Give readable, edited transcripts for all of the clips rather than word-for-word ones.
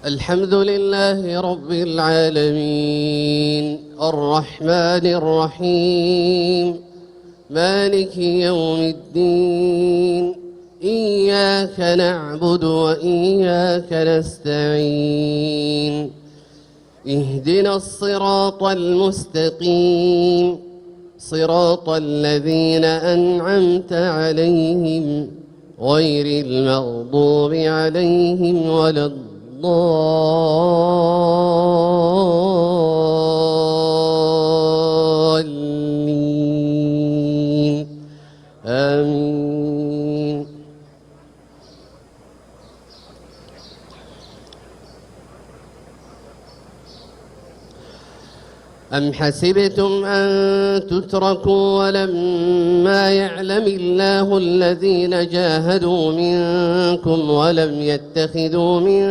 الحمد لله رب العالمين الرحمن الرحيم مالك يوم الدين إياك نعبد وإياك نستعين اهدنا الصراط المستقيم صراط الذين أنعمت عليهم غير المغضوب عليهم ولا الضالين آمين. أم حسبتم أن تتركوا ولما يعلم الله الذين جاهدوا منكم ولم يتخذوا من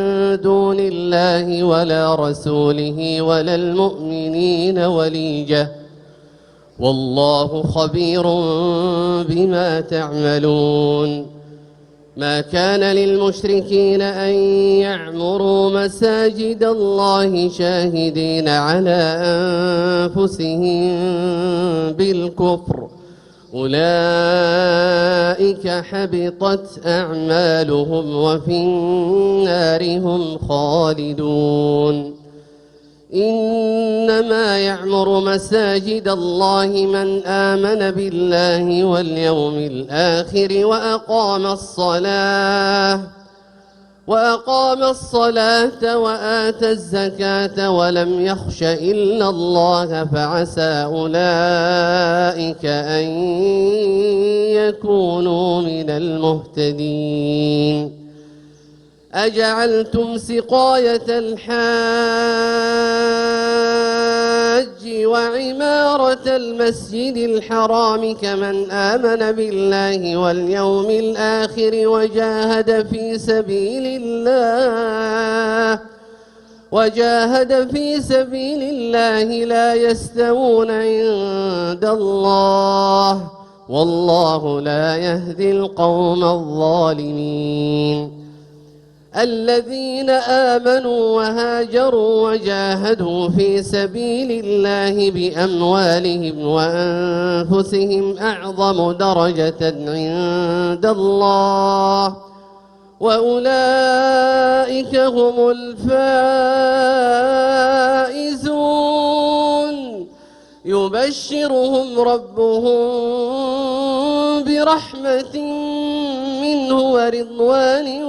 دون الله ولا رسوله ولا المؤمنين وليجة والله خبير بما تعملون. ما كان للمشركين أن يعمروا مساجد الله شاهدين على أنفسهم بالكفر أولئك حبطت أعمالهم وفي النار هم خالدون. إنما يعمر مساجد الله من آمن بالله واليوم الآخر وأقام الصلاة وآتى الزكاة ولم يخش إلا الله فعسى أولئك أن يكونوا من المهتدين. أجعلتم سقاية الحاج وعمارة المسجد الحرام كمن آمن بالله واليوم الآخر وجاهد في سبيل الله لا يستوون عند الله والله لا يهدي القوم الظالمين. الذين آمنوا وهاجروا وجاهدوا في سبيل الله بأموالهم وأنفسهم أعظم درجة عند الله وأولئك هم الفائزون. يبشرهم ربهم برحمة منه ورضوان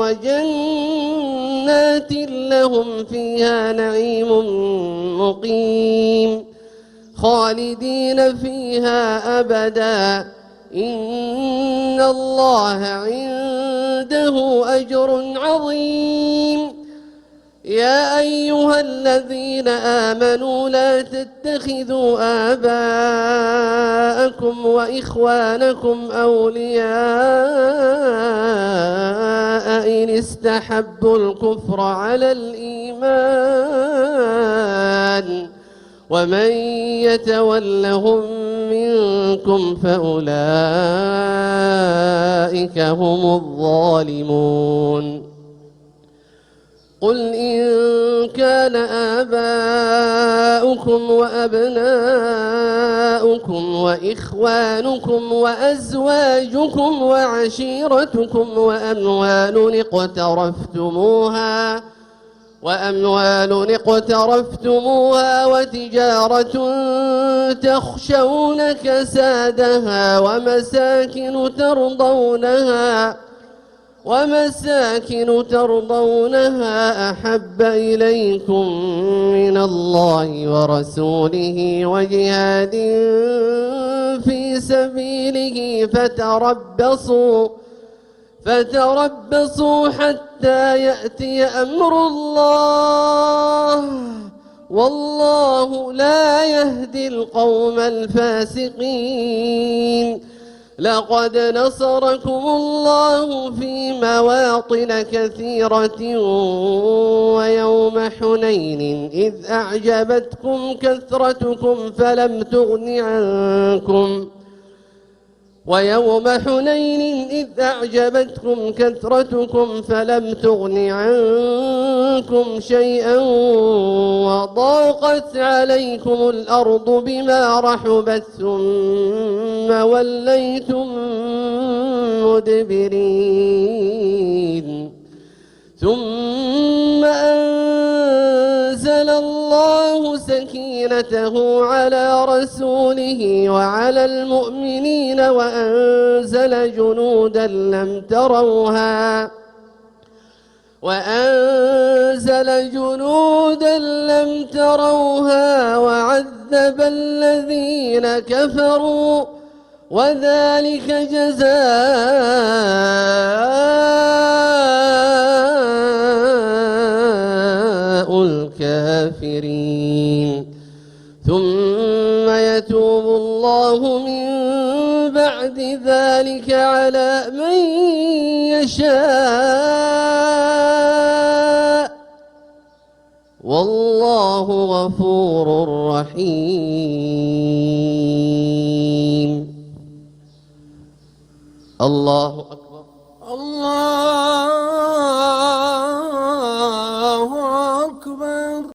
وجنات لهم فيها نعيم مقيم خالدين فيها أبدا إن الله عنده أجر عظيم. يا أيها الذين آمنوا لا تتخذوا آباءكم وإخوانكم أولياء إن استحبوا الكفر على الإيمان ومن يتولهم منكم فأولئك هم الظالمون. قل إن كان آباؤكم وأبناؤكم وإخوانكم وأزواجكم وعشيرتكم وأموال اقترفتموها وتجارة تخشون كسادها ومساكن ترضونها أحب إليكم من الله ورسوله وجهاد في سبيله فتربصوا حتى يأتي أمر الله والله لا يهدي القوم الفاسقين. لقد نصركم الله في مواطن كثيرة ويوم حنين إذ أعجبتكم كثرتكم ويوم حنين إذ أعجبتكم كثرتكم فلم تغن عنكم شيئا وضاقت عليكم الأرض بما رحبت ثم وليتم مدبرين ثم أنزل الله سكينته على رسوله وعلى المؤمنين وأنزل جنودا لم تروها وعذب الذين كفروا وذلك جزاء الكافرين ثم يتوب الله من بعد ذلك على من يشاء والله غفور رحيم. الله أكبر. الله